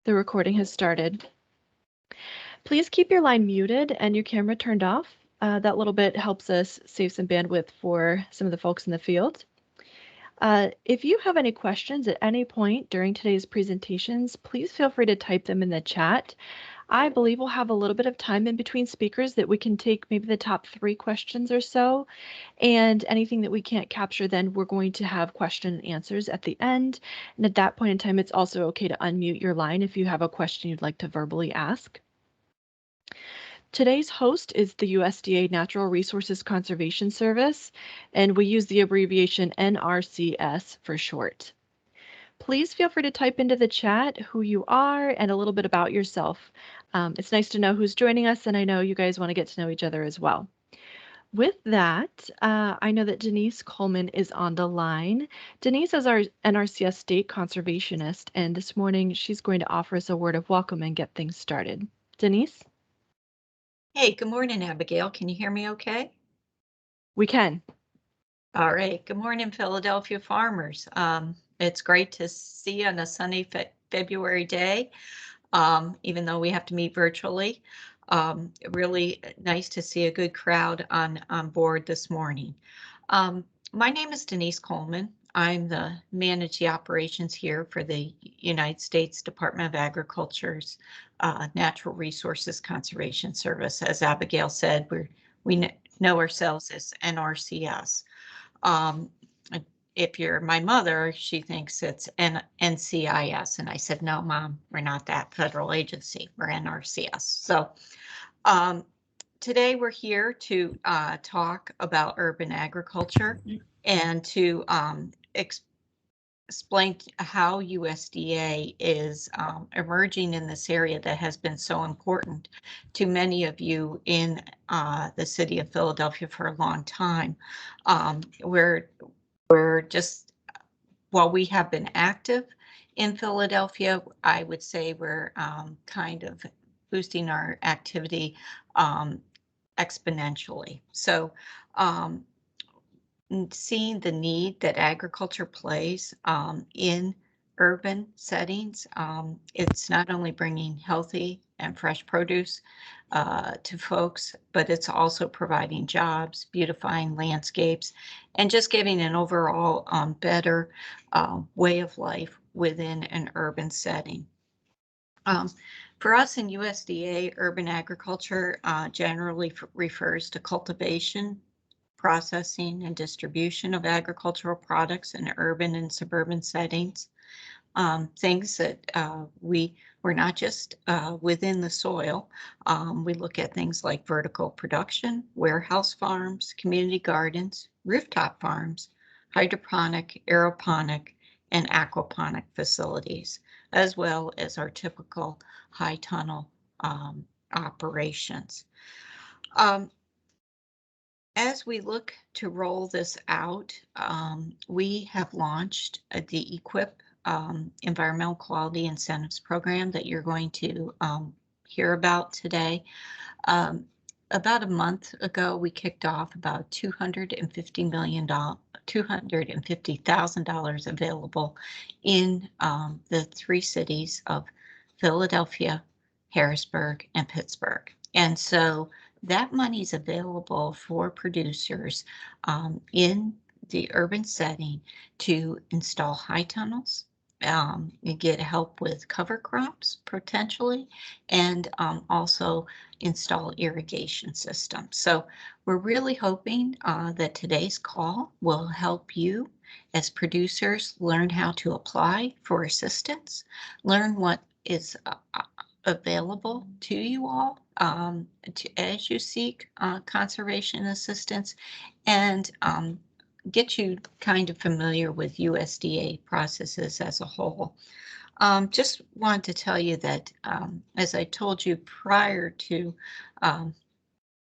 The recording has started. Please keep your line muted and your camera turned off. That little bit helps us save some bandwidth for some of the folks in the field. If you have any questions at any point during today's presentations, please feel free to type them in the chat. I believe we'll have a little bit of time in between speakers that we can take maybe the top 3 questions or so, and anything that we can't capture, then we're going to have question and answers at the end. And at that point in time, it's also okay to unmute your line if you have a question you'd like to verbally ask. Today's host is the USDA Natural Resources Conservation Service, and we use the abbreviation NRCS for short. Please feel free to type into the chat who you are and a little bit about yourself. It's nice to know who's joining us, and I know you guys want to get to know each other as well. With that, I know that Denise Coleman is on the line. Denise is our NRCS state conservationist, and this morning she's going to offer us a word of welcome and get things started. Denise? Hey, good morning, Abigail. Can you hear me okay? We can. All right. Good morning, Philadelphia farmers. It's great to see you on a sunny February day, even though we have to meet virtually. Really nice to see a good crowd on board this morning. My name is Denise Coleman. I'm the managing operations here for the United States Department of Agriculture's Natural Resources Conservation Service. As Abigail said, we know ourselves as NRCS. If you're my mother, she thinks it's NCIS, and I said, no, Mom, we're not that federal agency. We're NRCS. So today we're here to talk about urban agriculture and to explain how USDA is emerging in this area that has been so important to many of you in the city of Philadelphia for a long time. We're just, while we have been active in Philadelphia, I would say we're kind of boosting our activity exponentially. So seeing the need that agriculture plays in urban settings, it's not only bringing healthy and fresh produce to folks, but it's also providing jobs, beautifying landscapes, and just giving an overall better way of life within an urban setting. For us in USDA, urban agriculture generally refers to cultivation, processing, and distribution of agricultural products in urban and suburban settings. Things that we're not just within the soil. We look at things like vertical production, warehouse farms, community gardens, rooftop farms, hydroponic, aeroponic, and aquaponic facilities, as well as our typical high tunnel operations. As we look to roll this out, we have launched the EQIP Environmental Quality Incentives Program that you're going to hear about today. About a month ago, we kicked off about $250,000 available in the 3 cities of Philadelphia, Harrisburg, and Pittsburgh. And so that money is available for producers in the urban setting to install high tunnels, get help with cover crops potentially, and also install irrigation systems. So we're really hoping that today's call will help you as producers learn how to apply for assistance, learn what is available to you all as you seek conservation assistance, and get you kind of familiar with USDA processes as a whole. Just want to tell you that, as I told you prior to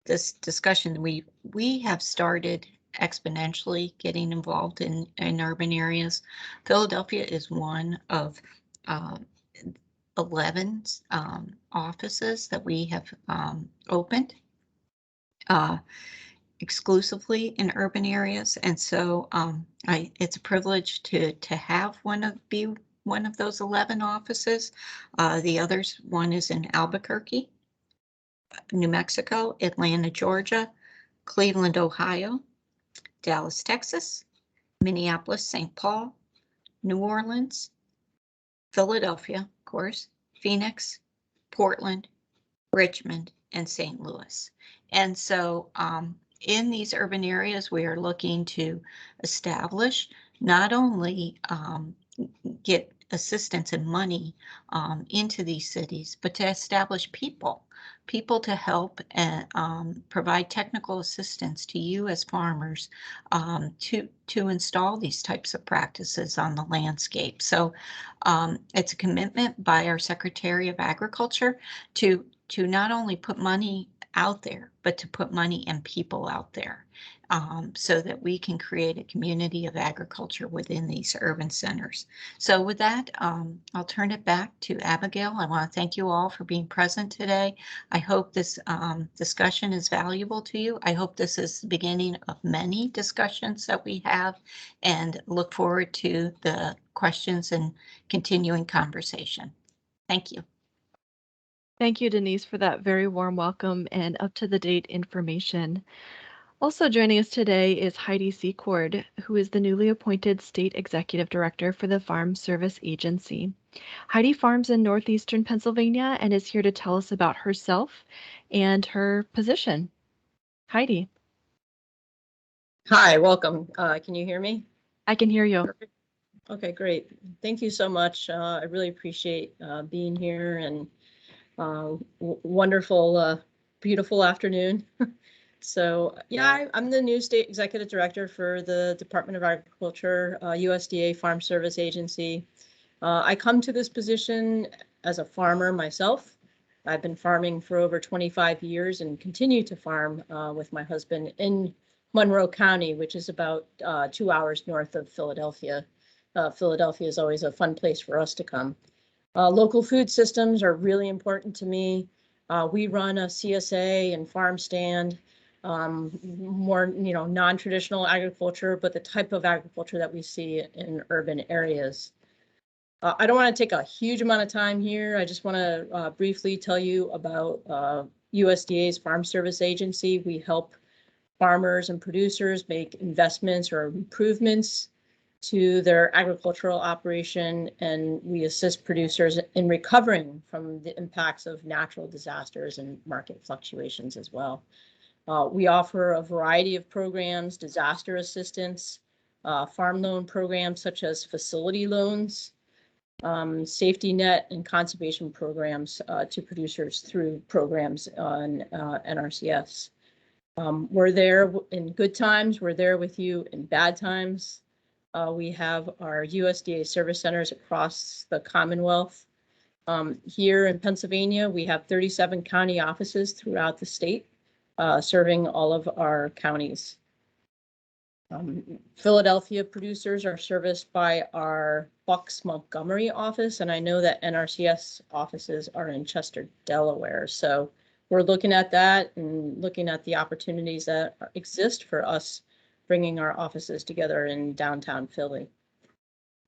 this discussion, we have started exponentially getting involved in urban areas. Philadelphia is one of 11 offices that we have opened exclusively in urban areas, and so it's a privilege to have be one of those 11 offices. The others, one is in Albuquerque, New Mexico, Atlanta, Georgia, Cleveland, Ohio, Dallas, Texas, Minneapolis, St. Paul, New Orleans, Philadelphia, of course, Phoenix, Portland, Richmond, and St. Louis. And so in these urban areas, we are looking to establish not only get assistance and money into these cities, but to establish people to help and provide technical assistance to you as farmers to install these types of practices on the landscape. So it's a commitment by our Secretary of Agriculture to not only put money out there, but to put money and people out there so that we can create a community of agriculture within these urban centers. So with that, I'll turn it back to Abigail. I want to thank you all for being present today. I hope this discussion is valuable to you. I hope this is the beginning of many discussions that we have, and look forward to the questions and continuing conversation. Thank you. Thank you, Denise, for that very warm welcome and up-to-the-date information. Also joining us today is Heidi Secord, who is the newly appointed State Executive Director for the Farm Service Agency. Heidi farms in northeastern Pennsylvania and is here to tell us about herself and her position. Heidi. Hi, welcome. Can you hear me? I can hear you. Perfect. Okay, great. Thank you so much. I really appreciate being here, and wonderful, beautiful afternoon. So yeah, I'm the new State Executive Director for the Department of Agriculture, USDA Farm Service Agency. I come to this position as a farmer myself. I've been farming for over 25 years and continue to farm with my husband in Monroe County, which is about 2 hours north of Philadelphia. Philadelphia is always a fun place for us to come. Local food systems are really important to me. We run a CSA and farm stand, more non-traditional agriculture, but the type of agriculture that we see in urban areas. I don't want to take a huge amount of time here. I just want to briefly tell you about USDA's Farm Service Agency. We help farmers and producers make investments or improvements to their agricultural operation, and we assist producers in recovering from the impacts of natural disasters and market fluctuations as well. We offer a variety of programs: disaster assistance, farm loan programs such as facility loans, safety net and conservation programs to producers through programs on NRCS. We're there in good times. We're there with you in bad times. We have our USDA service centers across the Commonwealth. Here in Pennsylvania, we have 37 county offices throughout the state, serving all of our counties. Philadelphia producers are serviced by our Bucks Montgomery office, and I know that NRCS offices are in Chester, Delaware. So we're looking at that and looking at the opportunities that exist for us bringing our offices together in downtown Philly.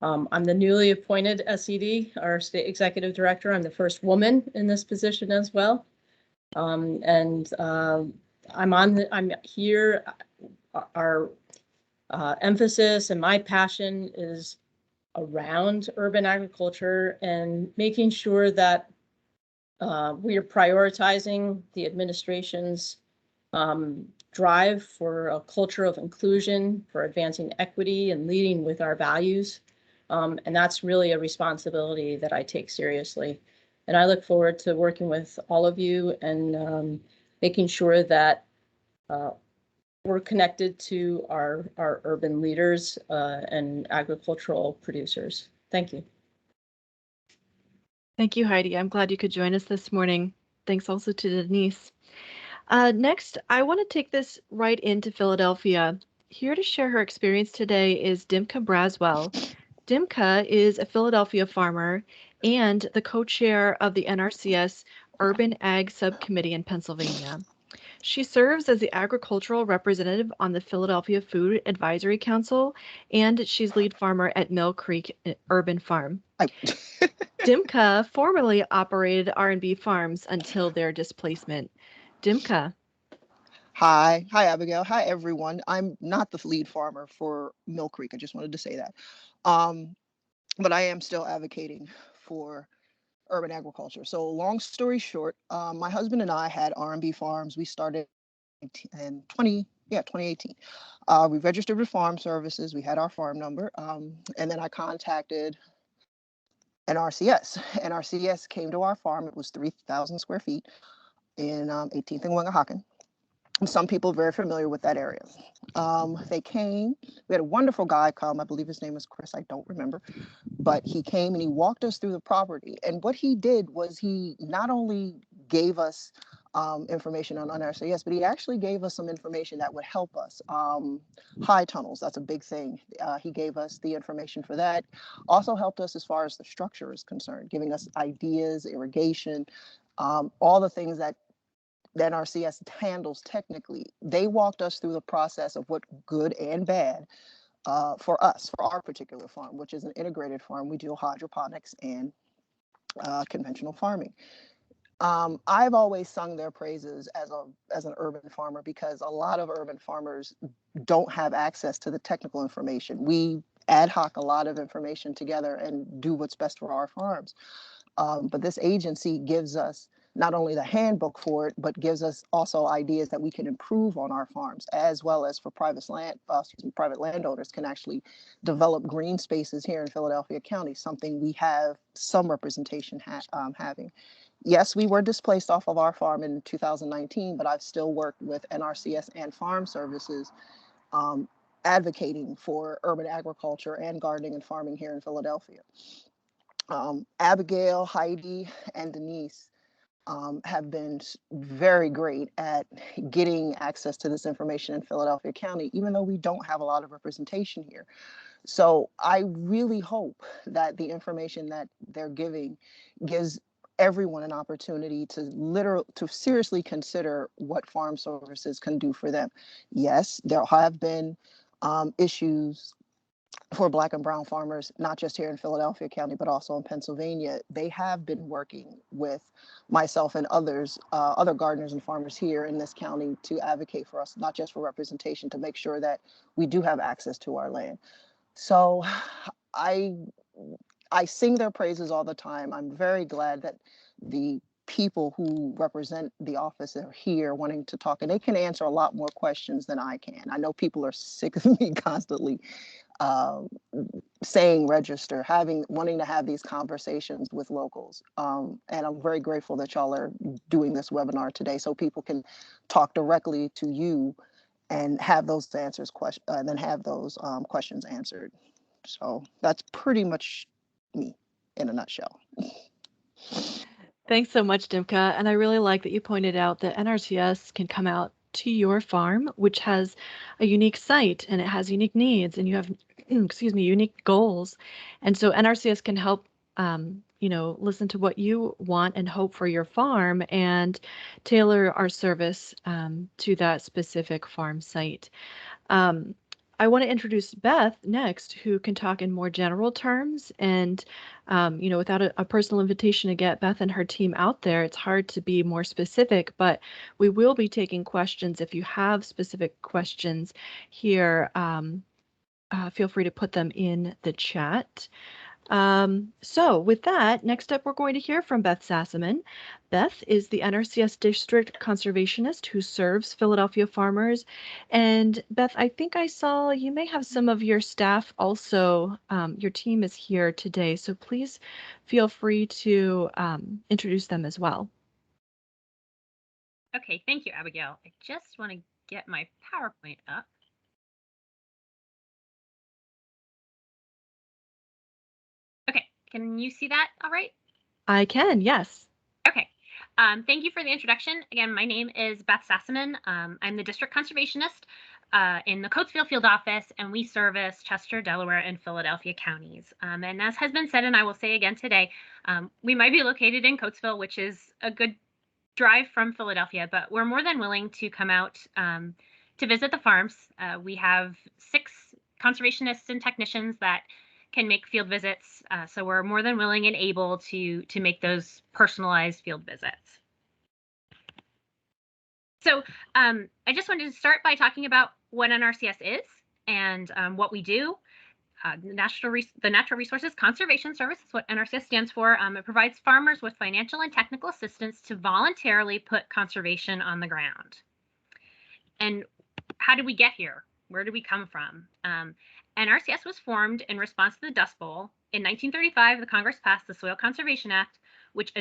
I'm the newly appointed SED, our State Executive Director. I'm the first woman in this position as well. I'm here. Our emphasis and my passion is around urban agriculture and making sure that we are prioritizing the administration's drive for a culture of inclusion, for advancing equity and leading with our values. And that's really a responsibility that I take seriously. And I look forward to working with all of you and making sure that we're connected to our urban leaders and agricultural producers. Thank you. Thank you, Heidi. I'm glad you could join us this morning. Thanks also to Denise. Next, I want to take this right into Philadelphia. Here to share her experience today is Dimka Braswell. Dimka is a Philadelphia farmer and the co-chair of the NRCS Urban Ag Subcommittee in Pennsylvania. She serves as the agricultural representative on the Philadelphia Food Advisory Council, and she's lead farmer at Mill Creek Urban Farm. I, Dimka formerly operated R&B farms until their displacement. Dimka. Hi, Abigail. Hi, everyone. I'm not the lead farmer for Mill Creek. I just wanted to say that. Um, but I am still advocating for urban agriculture. So long story short, my husband and I had R&B farms. We started in 2018. We registered with Farm Services. We had our farm number. And then I contacted NRCS. NRCS came to our farm. It was 3,000 square feet in 18th and Wingahaken. Some people are very familiar with that area. They came. We had a wonderful guy come. I believe his name was Chris. I don't remember. But he came and he walked us through the property. And what he did was he not only gave us information on NRCS, but he actually gave us some information that would help us. High tunnels, that's a big thing. He gave us the information for that. Also helped us as far as the structure is concerned, giving us ideas, irrigation, all the things that NRCS handles technically. They walked us through the process of what good and bad for us, for our particular farm, which is an integrated farm. We do hydroponics and conventional farming. I've always sung their praises as an urban farmer because a lot of urban farmers don't have access to the technical information. We ad hoc a lot of information together and do what's best for our farms. But this agency gives us not only the handbook for it, but gives us also ideas that we can improve on our farms, as well as for private landowners can actually develop green spaces here in Philadelphia County, something we have some representation having. Yes, we were displaced off of our farm in 2019, but I've still worked with NRCS and Farm Services advocating for urban agriculture and gardening and farming here in Philadelphia. Abigail, Heidi, and Denise have been very great at getting access to this information in Philadelphia County, even though we don't have a lot of representation here. So I really hope that the information that they're giving gives everyone an opportunity to seriously consider what Farm Services can do for them. Yes, there have been issues for Black and brown farmers, not just here in Philadelphia County, but also in Pennsylvania. They have been working with myself and others, other gardeners and farmers here in this county to advocate for us, not just for representation, to make sure that we do have access to our land. So I sing their praises all the time. I'm very glad that the people who represent the office are here wanting to talk, and they can answer a lot more questions than I can. I know people are sick of me constantly saying register, wanting to have these conversations with locals. And I'm very grateful that y'all are doing this webinar today so people can talk directly to you and have those and then have those questions answered. So that's pretty much me in a nutshell. Thanks so much, Dimka. And I really like that you pointed out that NRCS can come out to your farm, which has a unique site and it has unique needs, and you have, excuse me, unique goals. And so NRCS can help, listen to what you want and hope for your farm and tailor our service to that specific farm site. I want to introduce Beth next, who can talk in more general terms. And, without a personal invitation to get Beth and her team out there, it's hard to be more specific, but we will be taking questions. If you have specific questions here, feel free to put them in the chat. So with that, next up, we're going to hear from Beth Sasseman. Beth is the NRCS District Conservationist who serves Philadelphia farmers. And Beth, I think I saw you may have some of your staff also. Your team is here today, so please feel free to introduce them as well. Okay, thank you, Abigail. I just want to get my PowerPoint up. Okay, can you see that all right? I can, yes. Okay. Thank you for the introduction. Again, my name is Beth Sasseman. I'm the District Conservationist in the Coatesville Field Office, and we service Chester, Delaware, and Philadelphia counties. And as has been said, and I will say again today, we might be located in Coatesville, which is a good drive from Philadelphia, but we're more than willing to come out to visit the farms. We have 6 conservationists and technicians that can make field visits. So we're more than willing and able to make those personalized field visits. So I just wanted to start by talking about what NRCS is and what we do. The Natural Resources Conservation Service is what NRCS stands for. It provides farmers with financial and technical assistance to voluntarily put conservation on the ground. And how did we get here? Where did we come from? NRCS was formed in response to the Dust Bowl. In 1935, the Congress passed the Soil Conservation Act, which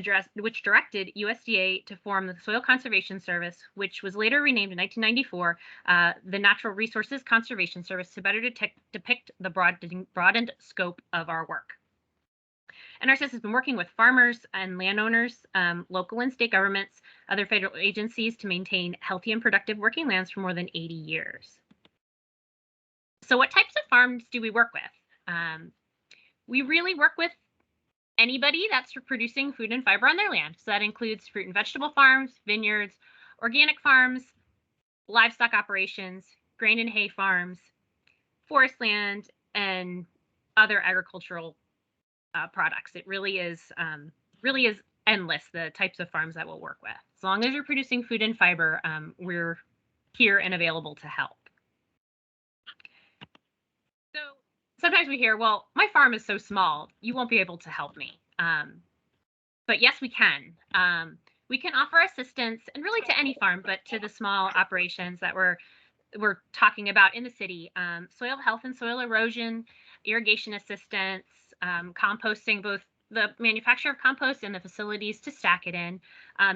directed USDA to form the Soil Conservation Service, which was later renamed in 1994 the Natural Resources Conservation Service to better depict the broadened scope of our work. NRCS has been working with farmers and landowners, local and state governments, other federal agencies to maintain healthy and productive working lands for more than 80 years. So what types of farms do we work with? We really work with anybody that's producing food and fiber on their land. So that includes fruit and vegetable farms, vineyards, organic farms, livestock operations, grain and hay farms, forest land, and other agricultural products. It really is endless, the types of farms that we'll work with. As long as you're producing food and fiber, we're here and available to help. So sometimes we hear, well, my farm is so small, you won't be able to help me. But yes, we can. We can offer assistance, and really to any farm, but to the small operations that we're talking about in the city. Soil health and soil erosion, irrigation assistance, composting, both the manufacture of compost and the facilities to stack it in,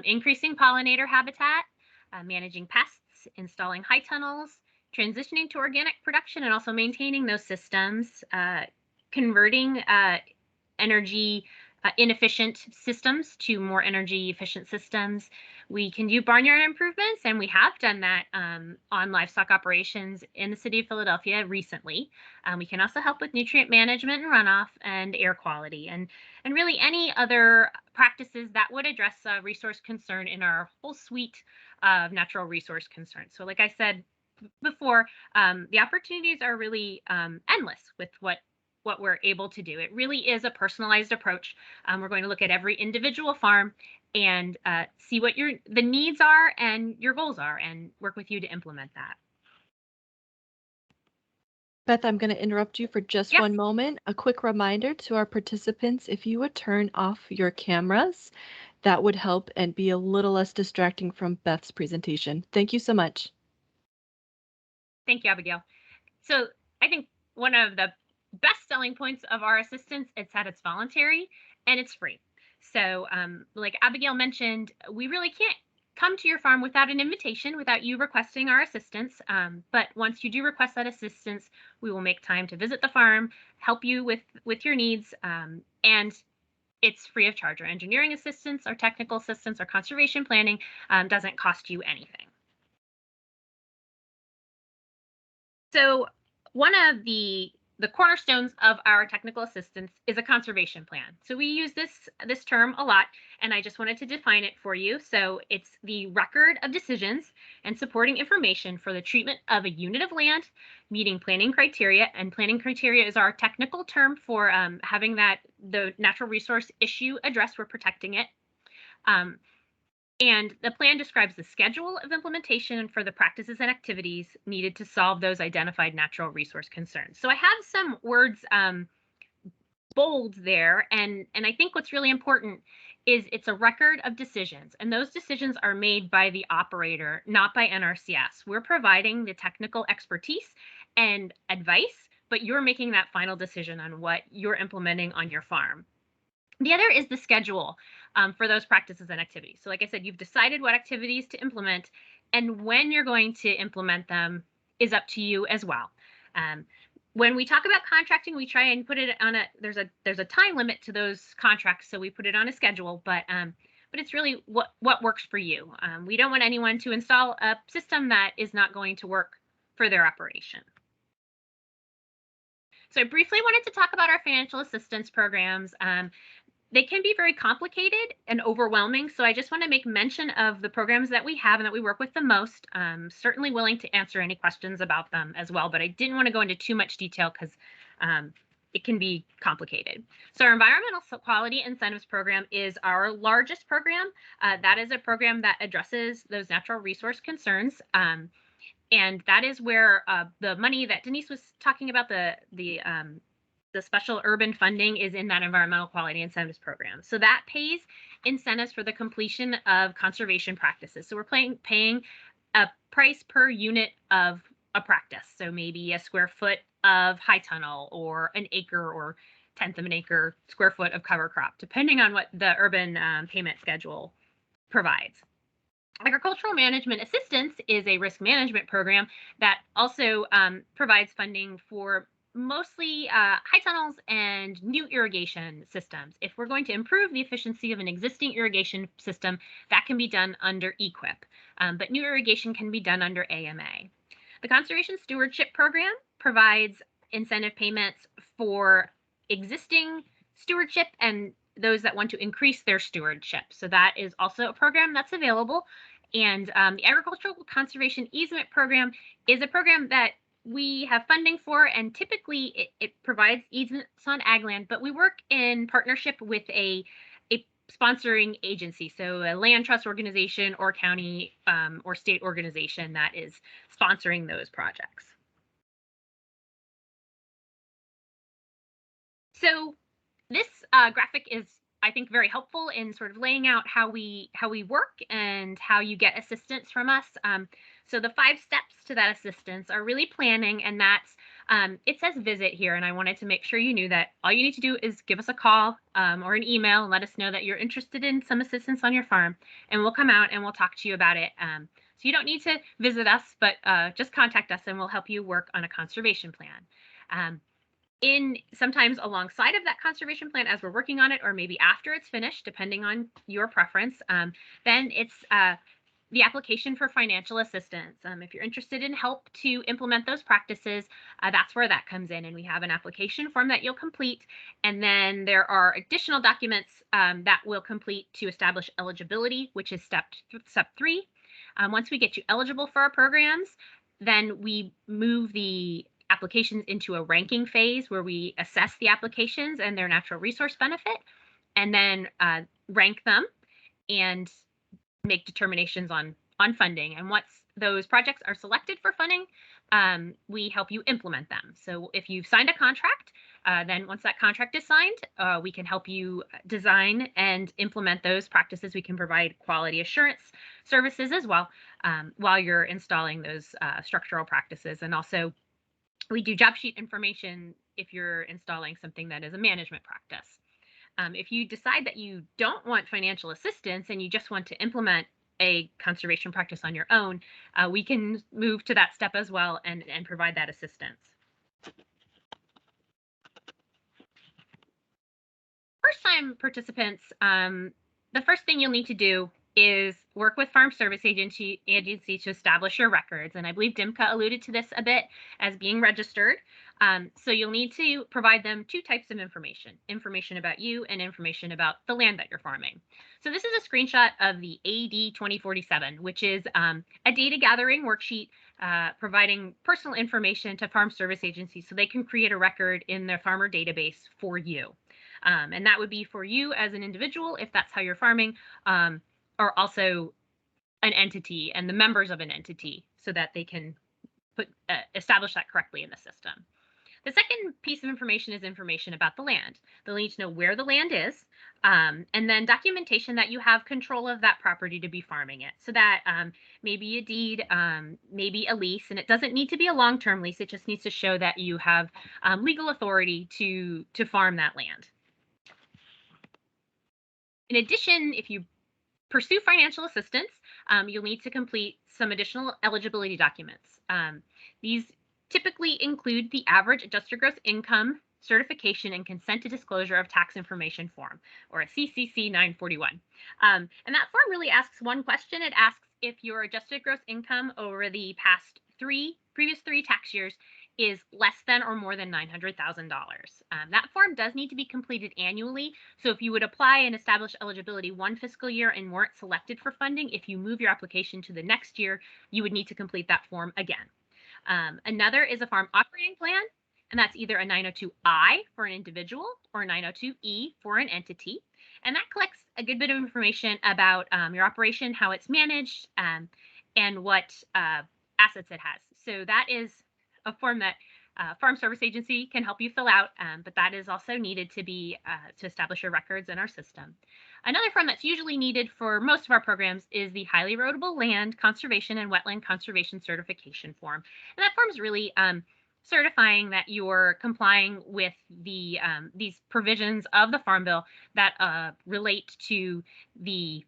increasing pollinator habitat, managing pests, installing high tunnels, transitioning to organic production, and also maintaining those systems, converting energy inefficient systems to more energy efficient systems. We can do barnyard improvements, and we have done that on livestock operations in the city of Philadelphia recently. We can also help with nutrient management and runoff and air quality, and really any other practices that would address a resource concern in our whole suite of natural resource concerns. So like I said before, the opportunities are really endless with what we're able to do. It really is a personalized approach. We're going to look at every individual farm and see what the needs are and your goals are, and work with you to implement that. Beth, I'm going to interrupt you for just one moment. A quick reminder to our participants, if you would turn off your cameras, that would help and be a little less distracting from Beth's presentation. Thank you so much. Thank you, Abigail. So I think one of the best selling points of our assistance is that it's voluntary and it's free. So like Abigail mentioned, we really can't come to your farm without an invitation, without you requesting our assistance. But once you do request that assistance, we will make time to visit the farm, help you with your needs, and it's free of charge. Our engineering assistance, our technical assistance, our conservation planning doesn't cost you anything. So one of the cornerstones of our technical assistance is a conservation plan. So we use this term a lot, and I just wanted to define it for you. So it's the record of decisions and supporting information for the treatment of a unit of land, meeting planning criteria, and planning criteria is our technical term for having the natural resource issue addressed. We're protecting it. And the plan describes the schedule of implementation for the practices and activities needed to solve those identified natural resource concerns. So I have some words bold there, and I think what's really important is it's a record of decisions, and those decisions are made by the operator, not by NRCS. We're providing the technical expertise and advice, but you're making that final decision on what you're implementing on your farm. The other is the schedule for those practices and activities. So like I said, you've decided what activities to implement, and when you're going to implement them is up to you as well. When we talk about contracting, we try and put it on there's a time limit to those contracts, so we put it on a schedule, but it's really what works for you. We don't want anyone to install a system that is not going to work for their operation. So I briefly wanted to talk about our financial assistance programs. They can be very complicated and overwhelming, so I just want to make mention of the programs that we have and that we work with the most. I'm certainly willing to answer any questions about them as well, but I didn't want to go into too much detail because it can be complicated. So our environmental quality incentives program is our largest program. That is a program that addresses those natural resource concerns. And that is where the money that Denise was talking about, the special urban funding, is in that environmental quality incentives program. So that pays incentives for the completion of conservation practices. So we're paying a price per unit of a practice. So maybe a square foot of high tunnel, or an acre or tenth of an acre square foot of cover crop, depending on what the urban payment schedule provides. Agricultural Management Assistance is a risk management program that also provides funding for mostly high tunnels and new irrigation systems. If we're going to improve the efficiency of an existing irrigation system, that can be done under EQIP, but new irrigation can be done under AMA. The Conservation Stewardship Program provides incentive payments for existing stewardship and those that want to increase their stewardship. So that is also a program that's available. And the Agricultural Conservation Easement Program is a program that we have funding for, and typically it provides easements on ag land, but we work in partnership with a sponsoring agency, so a land trust organization or county or state organization that is sponsoring those projects. So this graphic is, I think, very helpful in sort of laying out how we work and how you get assistance from us. So the 5 steps to that assistance are really planning, and that's it says visit here, and I wanted to make sure you knew that all you need to do is give us a call or an email and let us know that you're interested in some assistance on your farm, and we'll come out and we'll talk to you about it. So you don't need to visit us, but just contact us and we'll help you work on a conservation plan. Sometimes alongside of that conservation plan as we're working on it, or maybe after it's finished, depending on your preference, then it's the application for financial assistance. If you're interested in help to implement those practices, that's where that comes in. And we have an application form that you'll complete. And then there are additional documents that we'll complete to establish eligibility, which is step 3. Once we get you eligible for our programs, then we move the applications into a ranking phase where we assess the applications and their natural resource benefit, and then rank them and make determinations on funding. And once those projects are selected for funding, we help you implement them. So if you've signed a contract, then once that contract is signed, we can help you design and implement those practices. We can provide quality assurance services as well while you're installing those structural practices. And also, we do job sheet information if you're installing something that is a management practice. If you decide that you don't want financial assistance and you just want to implement a conservation practice on your own, we can move to that step as well and provide that assistance. First-time participants, the first thing you'll need to do is work with Farm Service Agency to establish your records. And I believe Dimka alluded to this a bit as being registered. So you'll need to provide them 2 types of information about you and information about the land that you're farming. So this is a screenshot of the AD 2047, which is a data gathering worksheet providing personal information to Farm Service Agencies so they can create a record in their farmer database for you. And that would be for you as an individual, if that's how you're farming, or also an entity and the members of an entity so that they can establish that correctly in the system. The second piece of information is information about the land. They'll need to know where the land is, and then documentation that you have control of that property to be farming it. So that maybe a deed, maybe a lease, and it doesn't need to be a long-term lease. It just needs to show that you have legal authority to farm that land. In addition, if you pursue financial assistance, you'll need to complete some additional eligibility documents. These typically include the average adjusted gross income certification and consent to disclosure of tax information form, or a CCC 941. And that form really asks one question. It asks if your adjusted gross income over the previous three tax years is less than or more than $900,000. That form does need to be completed annually. So if you would apply and establish eligibility one fiscal year and weren't selected for funding, if you move your application to the next year, you would need to complete that form again. Another is a farm operating plan. and that's either a 902I for an individual or a 902E for an entity. And that collects a good bit of information about your operation, how it's managed, and what assets it has. So that is a form that Farm Service Agency can help you fill out, but that is also needed to be to establish your records in our system. Another form that's usually needed for most of our programs is the Highly Erodible Land Conservation and Wetland Conservation Certification form. And that form is really certifying that you're complying with the these provisions of the Farm Bill that relate to the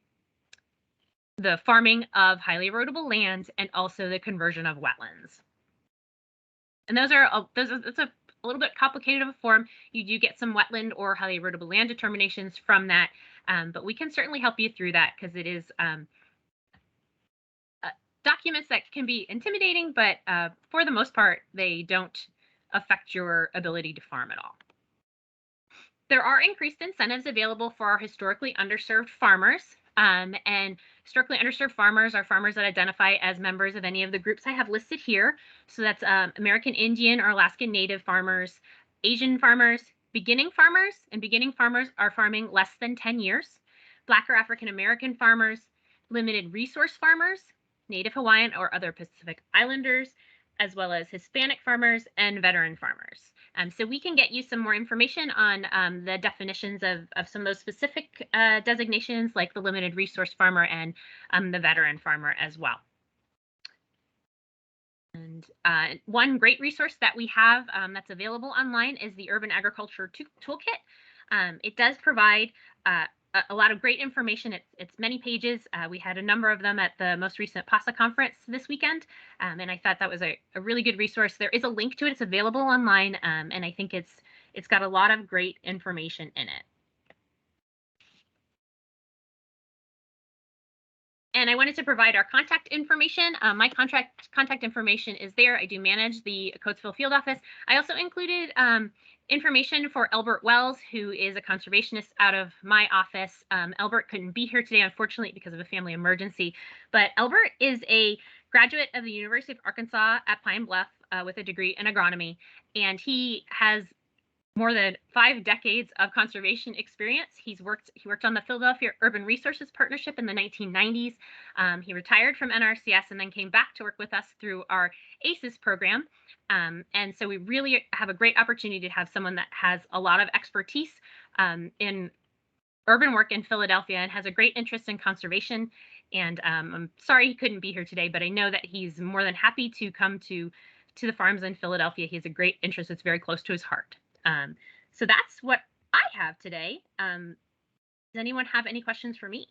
farming of highly erodible lands and also the conversion of wetlands. And it's a little bit complicated of a form. You do get some wetland or highly erodible land determinations from that, but we can certainly help you through that because it is documents that can be intimidating, but for the most part, they don't affect your ability to farm at all. There are increased incentives available for our historically underserved farmers. And historically underserved farmers are farmers that identify as members of any of the groups I have listed here. So that's American Indian or Alaskan Native farmers, Asian farmers, beginning farmers, and beginning farmers are farming less than 10 years, Black or African American farmers, limited resource farmers, Native Hawaiian or other Pacific Islanders, as well as Hispanic farmers and veteran farmers. So we can get you some more information on the definitions of some of those specific designations like the limited resource farmer and the veteran farmer as well. And one great resource that we have that's available online is the Urban Agriculture Toolkit. It does provide a lot of great information. It's many pages. We had a number of them at the most recent PASA conference this weekend, and I thought that was a really good resource. There is a link to it. It's available online, and I think it's got a lot of great information in it. And I wanted to provide our contact information. My contact information is there. I do manage the Coatesville field office. I also included information for Albert Wells, who is a conservationist out of my office. Albert couldn't be here today, unfortunately, because of a family emergency. But Albert is a graduate of the University of Arkansas at Pine Bluff with a degree in agronomy, and he has more than 5 decades of conservation experience. He worked on the Philadelphia Urban Resources Partnership in the 1990s. He retired from NRCS and then came back to work with us through our ACES program. And so we really have a great opportunity to have someone that has a lot of expertise in urban work in Philadelphia and has a great interest in conservation. And I'm sorry he couldn't be here today, but I know that he's more than happy to come to the farms in Philadelphia. He has a great interest that's very close to his heart. So that's what I have today. Does anyone have any questions for me?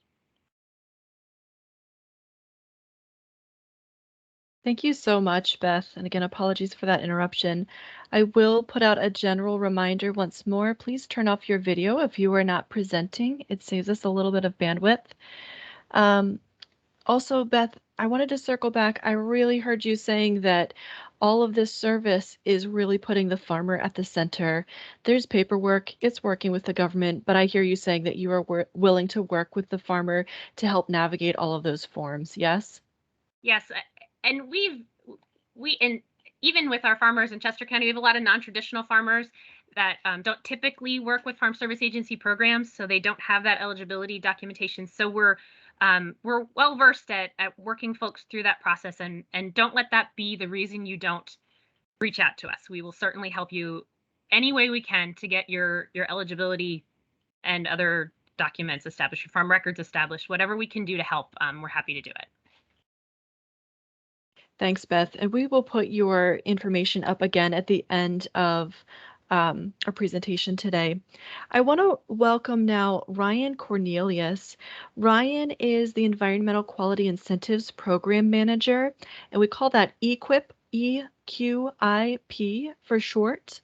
Thank you so much, Beth. And again, apologies for that interruption. I will put out a general reminder once more. Please turn off your video if you are not presenting. It saves us a little bit of bandwidth. Also, Beth, I wanted to circle back. I really heard you saying that all of this service is really putting the farmer at the center. There's paperwork, it's working with the government, but I hear you saying that you are willing to work with the farmer to help navigate all of those forms, yes? Yes, and even with our farmers in Chester County, we have a lot of non-traditional farmers that don't typically work with Farm Service Agency programs, so they don't have that eligibility documentation. So we're well versed at working folks through that process, and don't let that be the reason you don't reach out to us. We will certainly help you any way we can to get your eligibility and other documents established, your farm records established, whatever we can do to help. We're happy to do it. Thanks, Beth. And we will put your information up again at the end of our presentation today. I want to welcome now Ryan Cornelius. Ryan is the Environmental Quality Incentives Program Manager, and we call that EQIP, EQIP for short.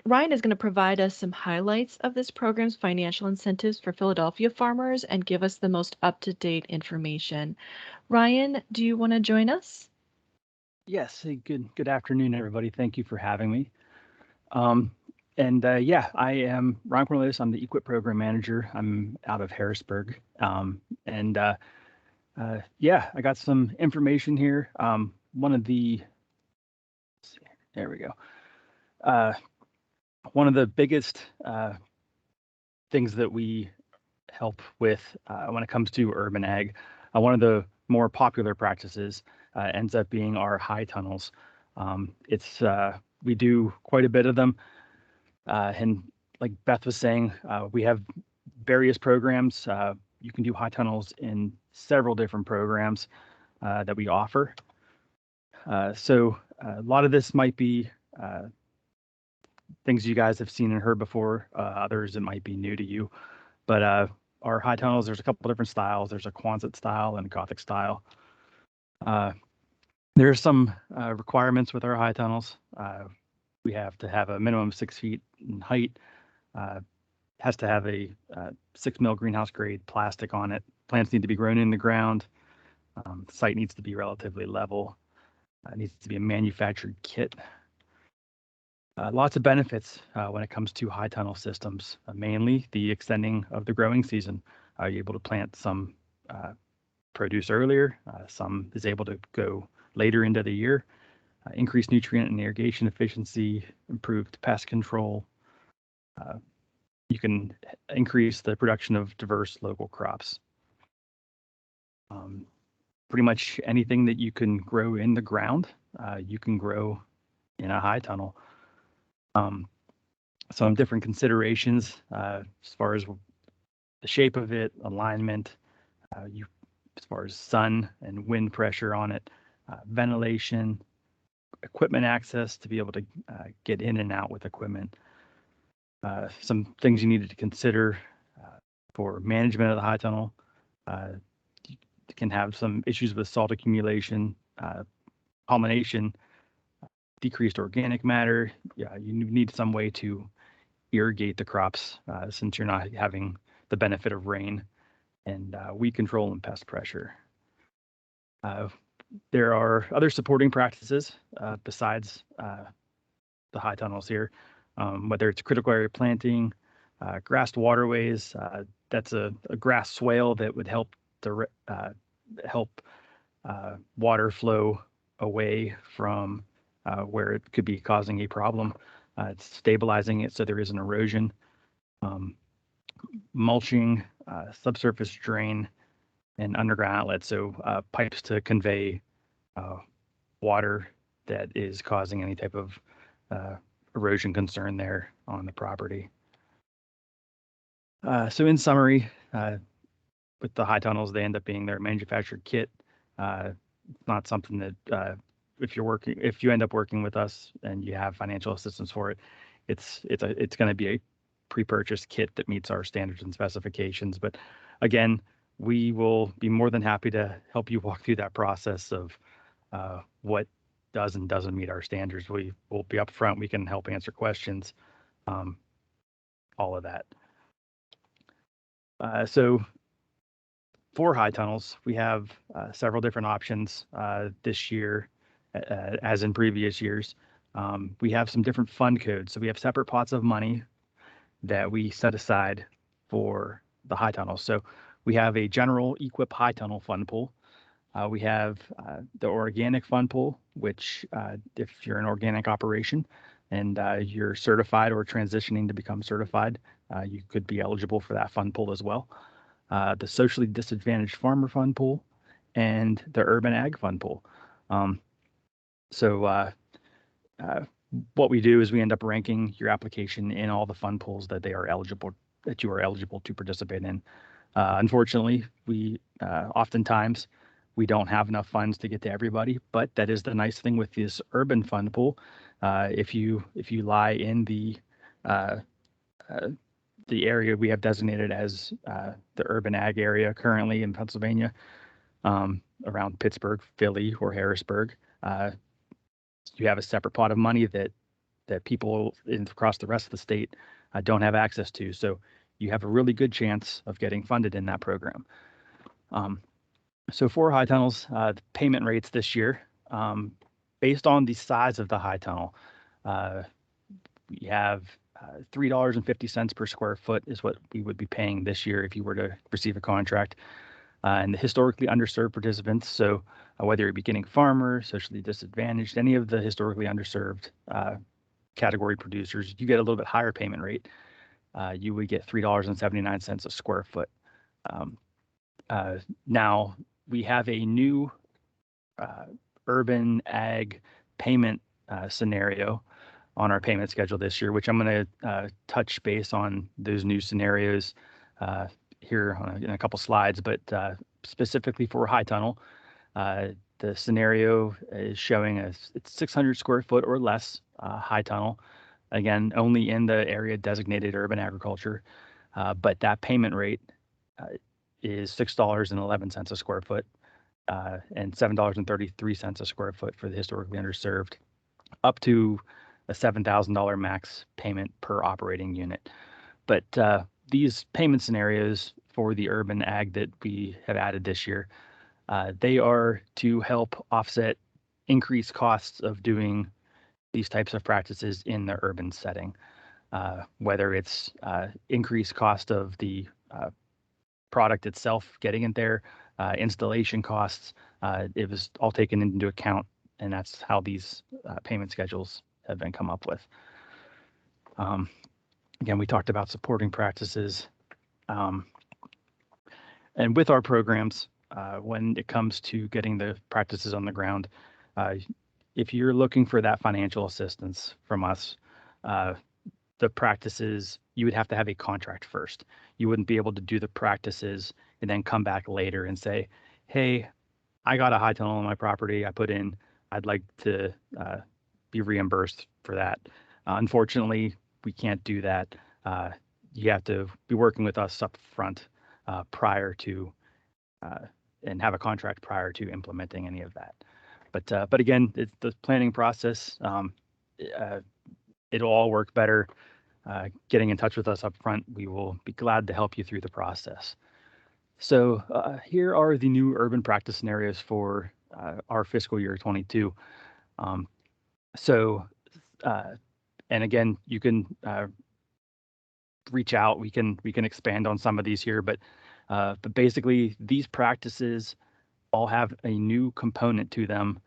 Ryan is going to provide us some highlights of this program's financial incentives for Philadelphia farmers and give us the most up-to-date information. Ryan, do you want to join us? Yes. Hey, good afternoon, everybody. Thank you for having me. Yeah, I am Ryan Cornelius. I'm the EQIP program manager. I'm out of Harrisburg. Yeah, I got some information here. One of the There we go. One of the biggest things that we help with when it comes to urban ag, one of the more popular practices ends up being our high tunnels. We do quite a bit of them, and like Beth was saying, we have various programs. You can do high tunnels in several different programs that we offer. So a lot of this might be things you guys have seen and heard before. Others, it might be new to you. But our high tunnels, there's a couple different styles. There's a Quonset style and a Gothic style. There are some requirements with our high tunnels. We have to have a minimum of 6 feet in height. Has to have a 6 mil greenhouse grade plastic on it. Plants need to be grown in the ground. The site needs to be relatively level. It needs to be a manufactured kit. Lots of benefits when it comes to high tunnel systems, mainly the extending of the growing season. You're able to plant some produce earlier, some is able to go later into the year, increased nutrient and irrigation efficiency, improved pest control. You can increase the production of diverse local crops. Pretty much anything that you can grow in the ground, you can grow in a high tunnel. Some different considerations as far as the shape of it, alignment, as far as sun and wind pressure on it, ventilation, equipment access to be able to get in and out with equipment. Some things you needed to consider for management of the high tunnel. You can have some issues with salt accumulation, pollination, decreased organic matter. Yeah, you need some way to irrigate the crops since you're not having the benefit of rain, and weed control and pest pressure. There are other supporting practices besides the high tunnels here, whether it's critical area planting, grassed waterways. That's a grass swale that would help water flow away from where it could be causing a problem. It's stabilizing it so there isn't erosion. Mulching, subsurface drain, and underground outlets, so pipes to convey water that is causing any type of erosion concern there on the property. So in summary, with the high tunnels, they end up being their manufactured kit. Not something that if you end up working with us and you have financial assistance for it, it's going to be a pre-purchased kit that meets our standards and specifications. But again, we will be more than happy to help you walk through that process of what does and doesn't meet our standards. We will be upfront. We can help answer questions, all of that. So for high tunnels, we have several different options this year, as in previous years. We have some different fund codes. So we have separate pots of money that we set aside for the high tunnels. So we have a general EQIP high tunnel fund pool. We have the organic fund pool, which if you're an organic operation and you're certified or transitioning to become certified, you could be eligible for that fund pool as well. The socially disadvantaged farmer fund pool and the urban ag fund pool. What we do is we end up ranking your application in all the fund pools that you are eligible to participate in. Unfortunately, we oftentimes we don't have enough funds to get to everybody, but that is the nice thing with this urban fund pool. If you lie in the area we have designated as the urban ag area currently in Pennsylvania, around Pittsburgh, Philly, or Harrisburg, you have a separate pot of money that people across the rest of the state don't have access to. So you have a really good chance of getting funded in that program. So for high tunnels, the payment rates this year, based on the size of the high tunnel, we have $3.50 per square foot is what we would be paying this year if you were to receive a contract. and the historically underserved participants. So whether you're a beginning farmer, socially disadvantaged, any of the historically underserved category producers, you get a little bit higher payment rate. You would get $3.79 a square foot. Now we have a new urban ag payment scenario on our payment schedule this year, which I'm going to touch base on those new scenarios here in a couple slides, but specifically for high tunnel, the scenario is showing it's 600 square foot or less high tunnel. Again, only in the area designated urban agriculture, but that payment rate is $6.11 a square foot and $7.33 a square foot for the historically underserved, up to a $7,000 max payment per operating unit. But these payment scenarios for the urban ag that we have added this year, they are to help offset increased costs of doing these types of practices in the urban setting, whether it's increased cost of the product itself getting it there, installation costs. It was all taken into account, and that's how these payment schedules have been come up with. Again, we talked about supporting practices. And with our programs, when it comes to getting the practices on the ground, if you're looking for that financial assistance from us, the practices, you would have to have a contract first. You wouldn't be able to do the practices and then come back later and say, hey, I got a high tunnel on my property I put in, I'd like to be reimbursed for that. Unfortunately, we can't do that. You have to be working with us up front prior to and have a contract prior to implementing any of that. But again, it's the planning process. It'll all work better getting in touch with us up front. We will be glad to help you through the process. So here are the new urban practice scenarios for our fiscal year 22. And again, you can reach out. We can expand on some of these here, but basically these practices all have a new component to them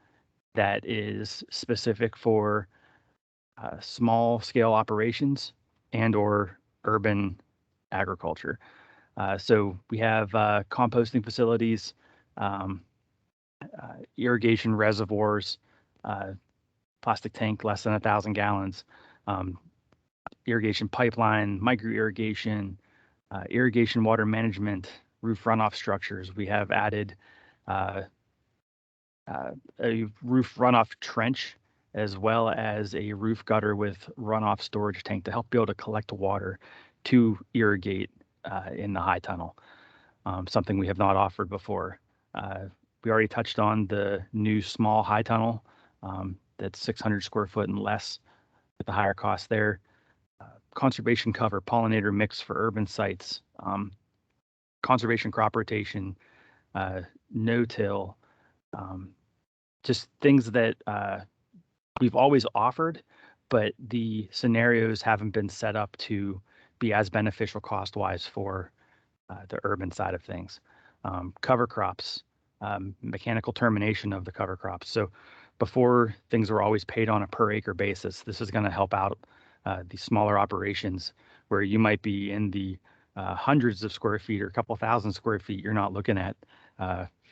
that is specific for small scale operations and or urban agriculture. So we have composting facilities, irrigation reservoirs, plastic tank less than 1,000 gallons, irrigation pipeline, micro irrigation, irrigation water management, roof runoff structures. We have added a roof runoff trench as well as a roof gutter with runoff storage tank to help be able to collect water to irrigate in the high tunnel, something we have not offered before. We already touched on the new small high tunnel that's 600 square foot and less with the higher cost there. Conservation cover, pollinator mix for urban sites, conservation crop rotation, no-till, just things that we've always offered, but the scenarios haven't been set up to be as beneficial cost-wise for the urban side of things. Cover crops, mechanical termination of the cover crops. So before, things were always paid on a per acre basis. This is going to help out the smaller operations where you might be in the hundreds of square feet or a couple thousand square feet. You're not looking at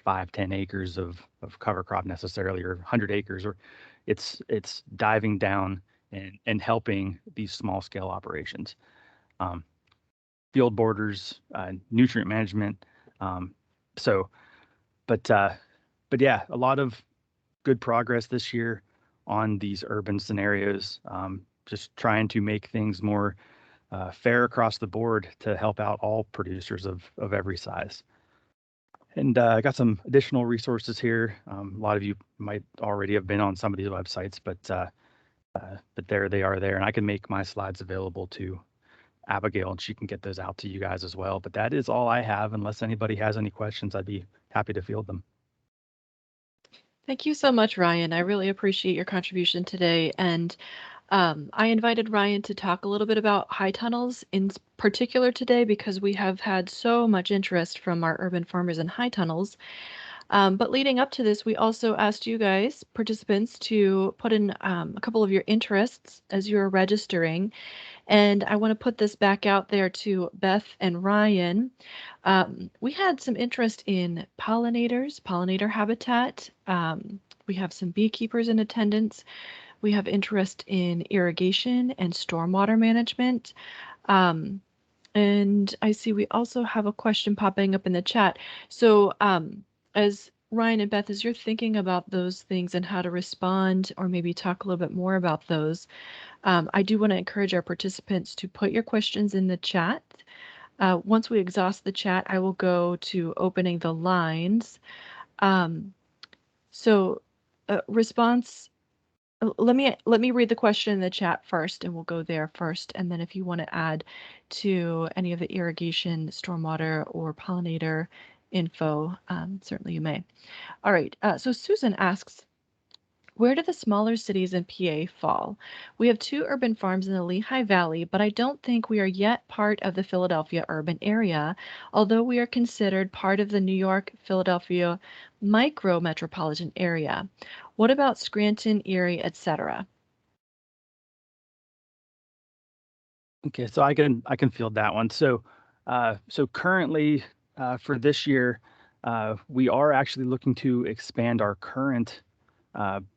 5-10 acres of cover crop necessarily, or 100 acres, or it's diving down and helping these small scale operations. Field borders, nutrient management. But yeah, a lot of good progress this year on these urban scenarios. Just trying to make things more fair across the board to help out all producers of every size. And I got some additional resources here. A lot of you might already have been on some of these websites, but there they are there. And I can make my slides available to Abigail, and she can get those out to you guys as well. But that is all I have. Unless anybody has any questions, I'd be happy to field them. Thank you so much, Ryan. I really appreciate your contribution today. And I invited Ryan to talk a little bit about high tunnels in particular today because we have had so much interest from our urban farmers in high tunnels. But leading up to this, we also asked you guys, participants, to put in a couple of your interests as you're registering. And I want to put this back out there to Beth and Ryan. We had some interest in pollinators, pollinator habitat. We have some beekeepers in attendance. We have interest in irrigation and stormwater management. Um, and I see we also have a question popping up in the chat. So as Ryan and Beth, as you're thinking about those things and how to respond or maybe talk a little bit more about those, I do want to encourage our participants to put your questions in the chat. Once we exhaust the chat, I will go to opening the lines. So response let me read the question in the chat first, and we'll go there first. And then if you want to add to any of the irrigation, stormwater, or pollinator info, certainly you may. All right. So Susan asks, where do the smaller cities in PA fall? We have 2 urban farms in the Lehigh Valley, but I don't think we are yet part of the Philadelphia urban area, although we are considered part of the New York, Philadelphia micro metropolitan area. What about Scranton, Erie, etc.? Okay, so I can field that one. So currently for this year, we are actually looking to expand our current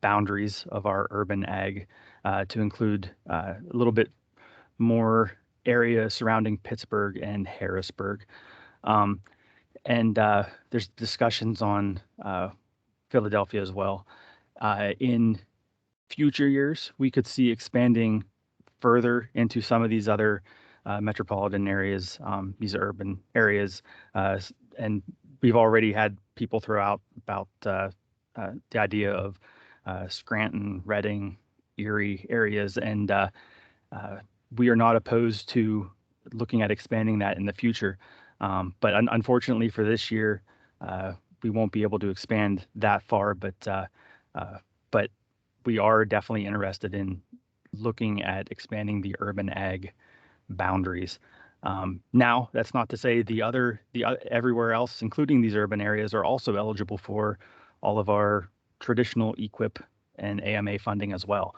boundaries of our urban ag to include a little bit more area surrounding Pittsburgh and Harrisburg. And there's discussions on Philadelphia as well. In future years, we could see expanding further into some of these other metropolitan areas, these urban areas. And we've already had people throw out about the idea of Scranton, Reading, Erie areas, and we are not opposed to looking at expanding that in the future. But unfortunately for this year, we won't be able to expand that far, but we are definitely interested in looking at expanding the urban ag boundaries. Now, that's not to say everywhere else, including these urban areas, are also eligible for all of our traditional EQIP and AMA funding as well.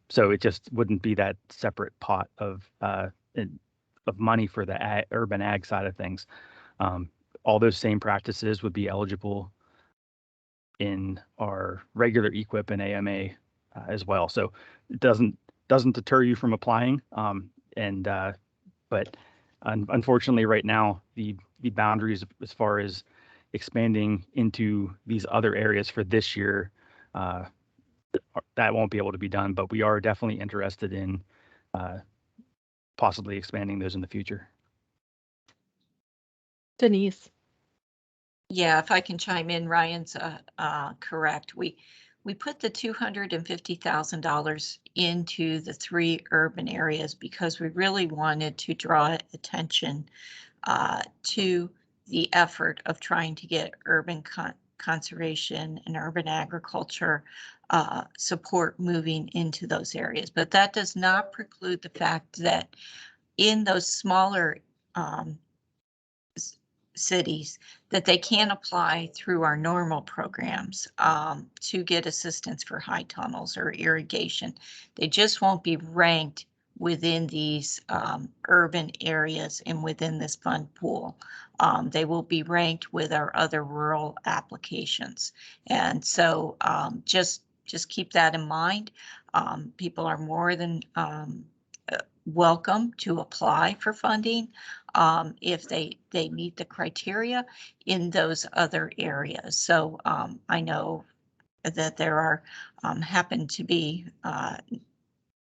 So it just wouldn't be that separate pot of money for the urban ag side of things. All those same practices would be eligible in our regular EQIP and AMA as well. So it doesn't deter you from applying. But unfortunately, right now the boundaries as far as expanding into these other areas for this year, that won't be able to be done. But we are definitely interested in possibly expanding those in the future. Denise. Yeah, if I can chime in, Ryan's correct. We put the $250,000 into the 3 urban areas because we really wanted to draw attention to the effort of trying to get urban conservation and urban agriculture support moving into those areas. But that does not preclude the fact that in those smaller cities that they can apply through our normal programs to get assistance for high tunnels or irrigation. They just won't be ranked within these urban areas and within this fund pool. They will be ranked with our other rural applications. And so just keep that in mind. People are more than welcome to apply for funding if they meet the criteria in those other areas. So I know that there are happen to be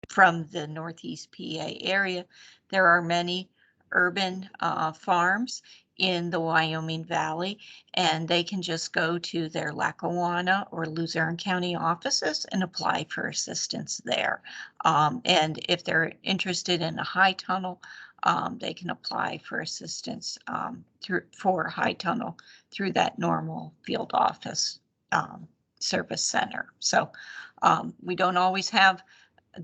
from the Northeast PA area, there are many urban farms in the Wyoming Valley, and they can just go to their Lackawanna or Luzerne County offices and apply for assistance there. And if they're interested in a high tunnel, they can apply for assistance for a high tunnel through that normal field office service center. So we don't always have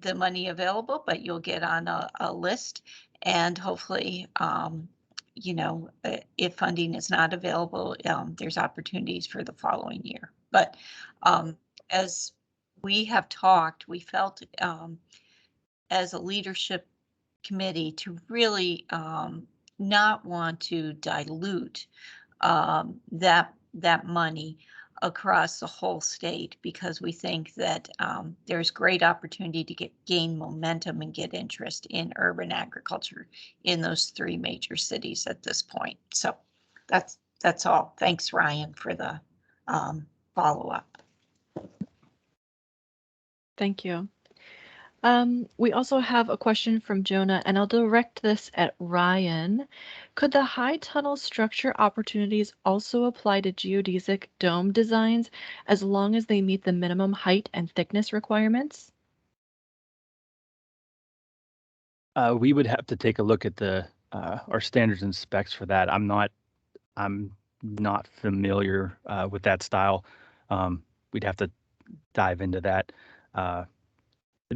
the money available, but you'll get on a list, and hopefully, you know, if funding is not available, there's opportunities for the following year. But as we have talked, we felt as a leadership committee to really not want to dilute that money across the whole state, because we think that there's great opportunity to gain momentum and get interest in urban agriculture in those 3 major cities at this point. So that's all. Thanks, Ryan, for the follow-up. Thank you. We also have a question from Jonah, and I'll direct this at Ryan. Could the high tunnel structure opportunities also apply to geodesic dome designs as long as they meet the minimum height and thickness requirements? We would have to take a look at the our standards and specs for that. I'm not familiar with that style. We'd have to dive into that.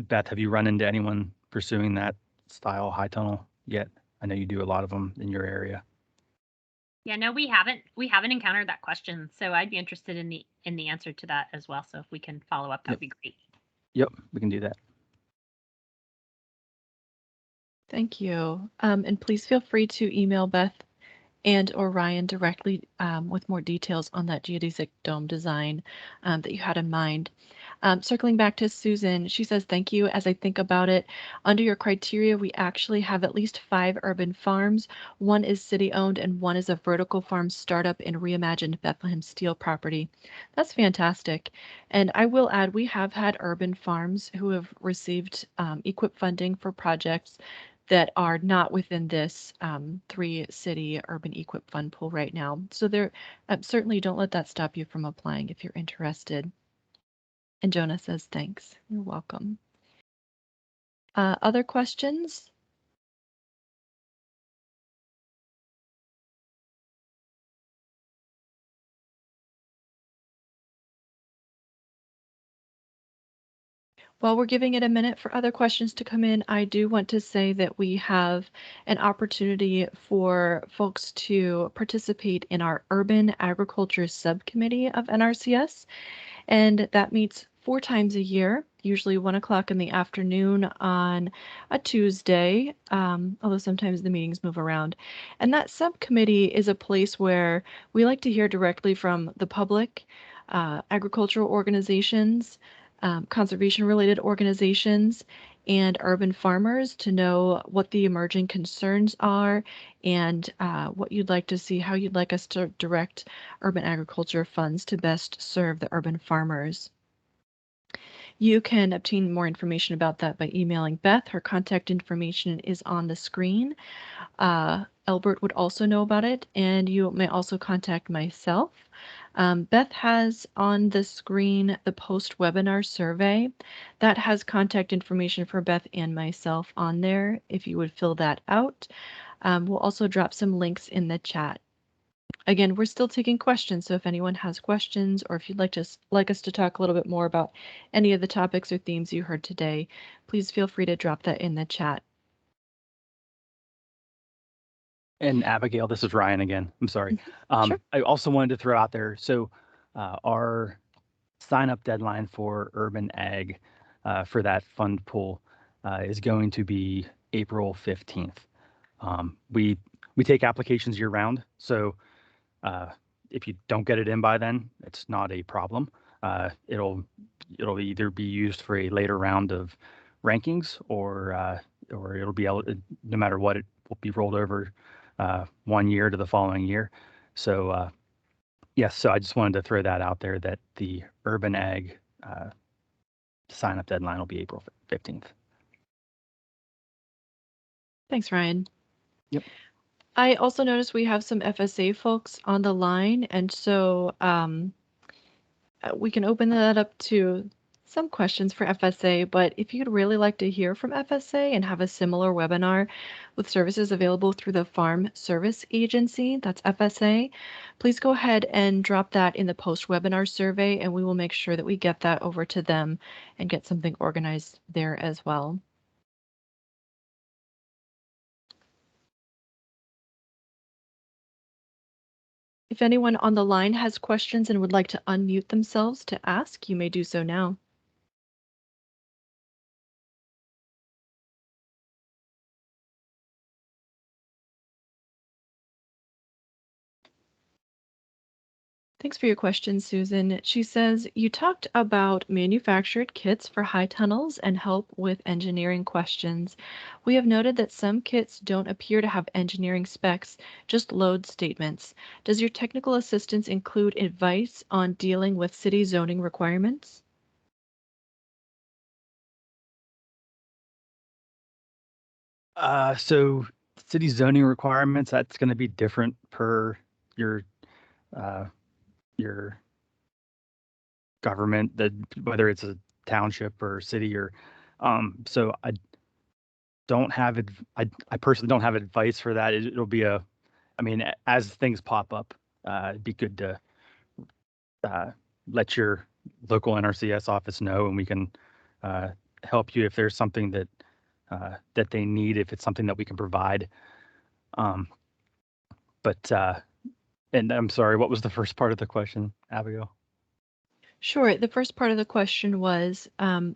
Beth, have you run into anyone pursuing that style high tunnel yet? I know you do a lot of them in your area. Yeah, no, we haven't encountered that question. So I'd be interested in the answer to that as well. So if we can follow up, that'd be great. Yep, we can do that. Thank you. And please feel free to email Beth and or Ryan directly with more details on that geodesic dome design that you had in mind. Circling back to Susan, she says, thank you. As I think about it, under your criteria, we actually have at least 5 urban farms. 1 is city owned and 1 is a vertical farm startup in reimagined Bethlehem Steel property. That's fantastic. And I will add, we have had urban farms who have received EQIP funding for projects that are not within this 3-city urban EQIP fund pool right now. So there, certainly don't let that stop you from applying if you're interested. And Jonah says, thanks. You're welcome. Other questions? While we're giving it a minute for other questions to come in, I do want to say that we have an opportunity for folks to participate in our Urban Agriculture Subcommittee of NRCS. And that meets 4 times a year, usually 1 o'clock in the afternoon on a Tuesday, although sometimes the meetings move around. And that subcommittee is a place where we like to hear directly from the public, agricultural organizations, conservation-related organizations, and urban farmers to know what the emerging concerns are and what you'd like to see, how you'd like us to direct urban agriculture funds to best serve the urban farmers. You can obtain more information about that by emailing Beth. Her contact information is on the screen. Albert would also know about it, and you may also contact myself. Beth has on the screen the post-webinar survey. That has contact information for Beth and myself on there if you would fill that out. We'll also drop some links in the chat. Again, we're still taking questions, so if anyone has questions or if you'd like us to talk a little bit more about any of the topics or themes you heard today, please feel free to drop that in the chat. And Abigail, this is Ryan again. I'm sorry. Sure. I also wanted to throw out there, so our sign-up deadline for Urban Ag for that fund pool is going to be April 15th. We take applications year-round, so if you don't get it in by then, it's not a problem. It'll either be used for a later round of rankings, or it'll be no matter what, it will be rolled over 1 year to the following year. So yes, so I just wanted to throw that out there, that the Urban Ag sign-up deadline will be April 15th. Thanks, Ryan. Yep. I also noticed we have some FSA folks on the line, and so we can open that up to some questions for FSA, but if you'd really like to hear from FSA and have a similar webinar with services available through the Farm Service Agency, that's FSA, please go ahead and drop that in the post-webinar survey, and we will make sure that we get that over to them and get something organized there as well. If anyone on the line has questions and would like to unmute themselves to ask, you may do so now. Thanks for your question, Susan. She says, you talked about manufactured kits for high tunnels and help with engineering questions. We have noted that some kits don't appear to have engineering specs, just load statements. Does your technical assistance include advice on dealing with city zoning requirements? So city zoning requirements, that's going to be different per your uh, your government, that whether it's a township or city or so I don't have I personally don't have advice for that. It'll be I mean, as things pop up, it'd be good to let your local NRCS office know, and we can help you if there's something that that they need, if it's something that we can provide. But and I'm sorry, what was the first part of the question, Abigail? Sure. The first part of the question was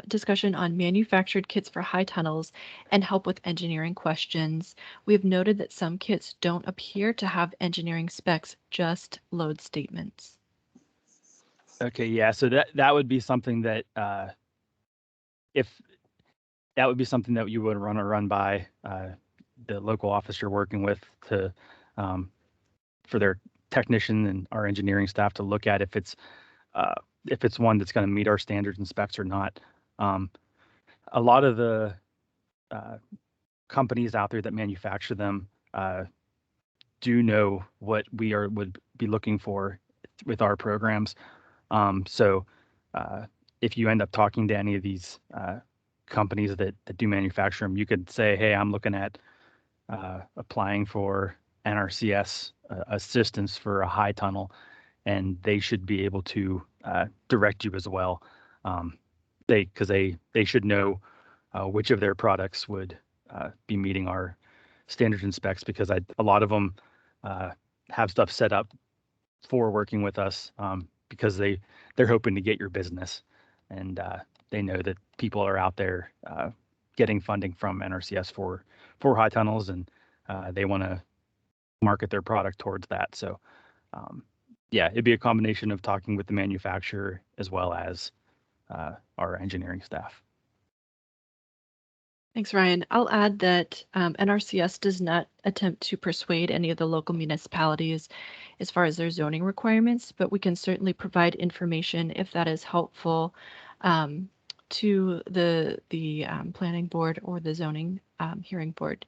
discussion on manufactured kits for high tunnels and help with engineering questions. We've noted that some kits don't appear to have engineering specs, just load statements. Okay, yeah. So that would be something that if that would be something that you would run by the local office you're working with to for their technician and our engineering staff to look at if it's one that's going to meet our standards and specs or not. A lot of the companies out there that manufacture them do know what we would be looking for with our programs. So if you end up talking to any of these companies that do manufacture them, you could say, hey, I'm looking at applying for NRCS assistance for a high tunnel, and they should be able to direct you as well. Because they should know which of their products would be meeting our standards and specs, because a lot of them have stuff set up for working with us because they're hoping to get your business, and they know that people are out there getting funding from NRCS for high tunnels, and they want to market their product towards that. So yeah, it'd be a combination of talking with the manufacturer as well as our engineering staff. Thanks, Ryan. I'll add that NRCS does not attempt to persuade any of the local municipalities as far as their zoning requirements, but we can certainly provide information if that is helpful to the planning board or the zoning hearing board.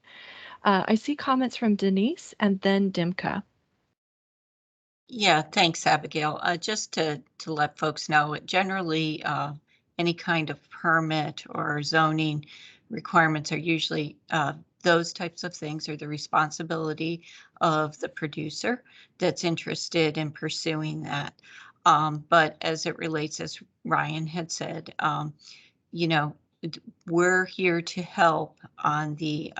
I see comments from Denise and then Dimka. Yeah, thanks, Abigail. Just to let folks know, generally any kind of permit or zoning requirements are usually those types of things are the responsibility of the producer that's interested in pursuing that. But as it relates, as Ryan had said, you know, we're here to help on the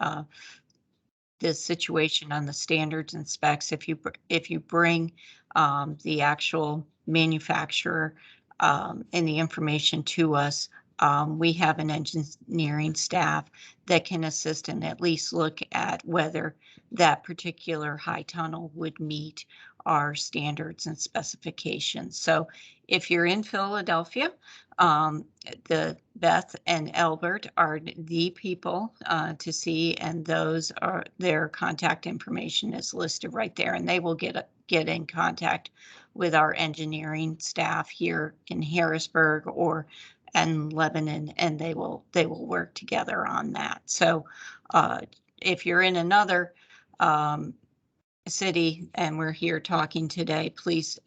situation on the standards and specs. If you bring the actual manufacturer and the information to us, we have an engineering staff that can assist and at least look at whether that particular high tunnel would meet our standards and specifications. So if you're in Philadelphia, the Beth and Albert are the people to see, and those are their contact information is listed right there, and they will get in contact with our engineering staff here in Harrisburg or in Lebanon, and they will work together on that. So if you're in another city and we're here talking today, please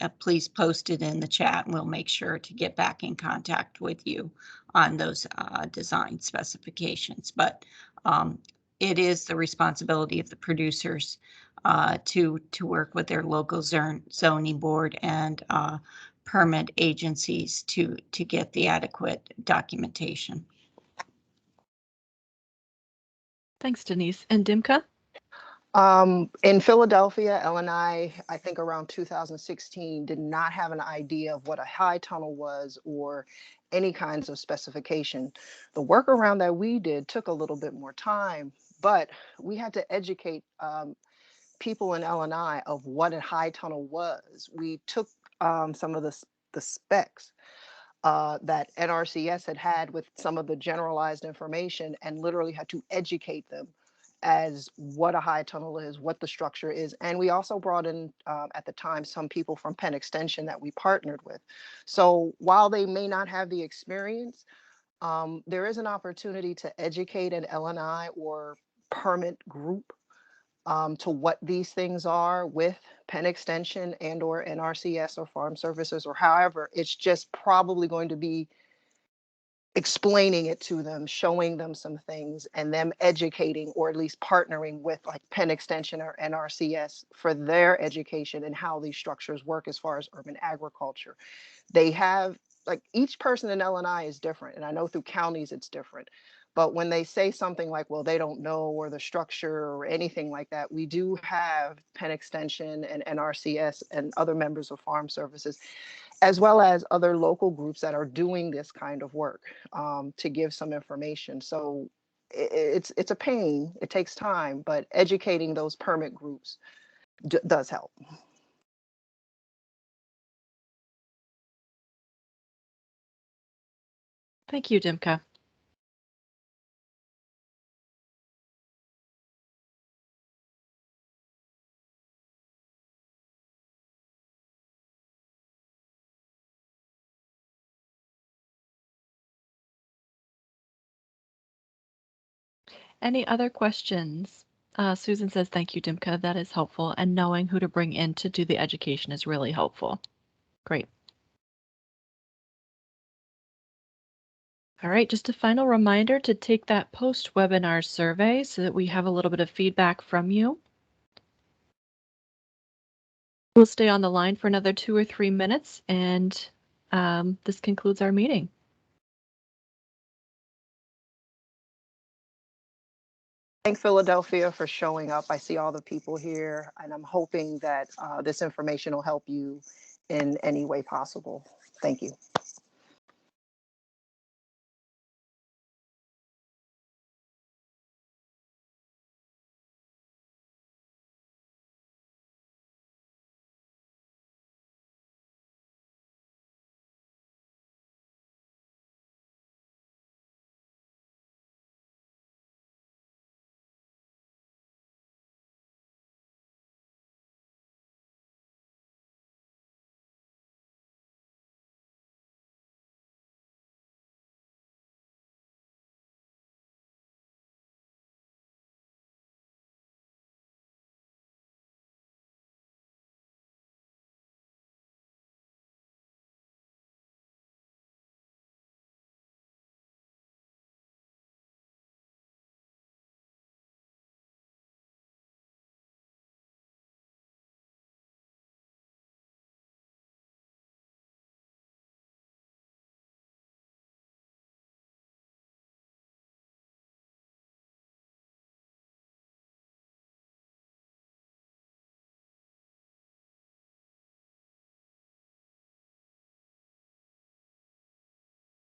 post it in the chat and we'll make sure to get back in contact with you on those design specifications. But it is the responsibility of the producers to work with their local zoning board and permit agencies to get the adequate documentation. Thanks, Denise. And Dimka? In Philadelphia, LNI, I think around 2016, did not have an idea of what a high tunnel was or any kinds of specification. The workaround that we did took a little bit more time, but we had to educate people in LNI of what a high tunnel was. We took some of the specs that NRCS had with some of the generalized information and literally had to educate them as what a high tunnel is, what the structure is. And we also brought in, at the time, some people from Penn Extension that we partnered with. So while they may not have the experience, there is an opportunity to educate an LNI or permit group to what these things are with Penn Extension and or NRCS or Farm Services or however. It's just probably going to be explaining it to them, showing them some things, and them educating or at least partnering with like Penn Extension or NRCS for their education and how these structures work as far as urban agriculture. They have, like, each person in LNI is different, and I know through counties it's different. But when they say something like, well, they don't know, or the structure or anything like that, we do have Penn Extension and NRCS and other members of Farm Services, as well as other local groups that are doing this kind of work to give some information. So it's a pain, it takes time, but educating those permit groups does help. Thank you, Dimka. Any other questions? Susan says, thank you, Dimka. That is helpful. And knowing who to bring in to do the education is really helpful. Great. All right, just a final reminder to take that post-webinar survey so that we have a little bit of feedback from you. We'll stay on the line for another 2 or 3 minutes, and this concludes our meeting. Thank Philadelphia for showing up. I see all the people here, and I'm hoping that this information will help you in any way possible. Thank you.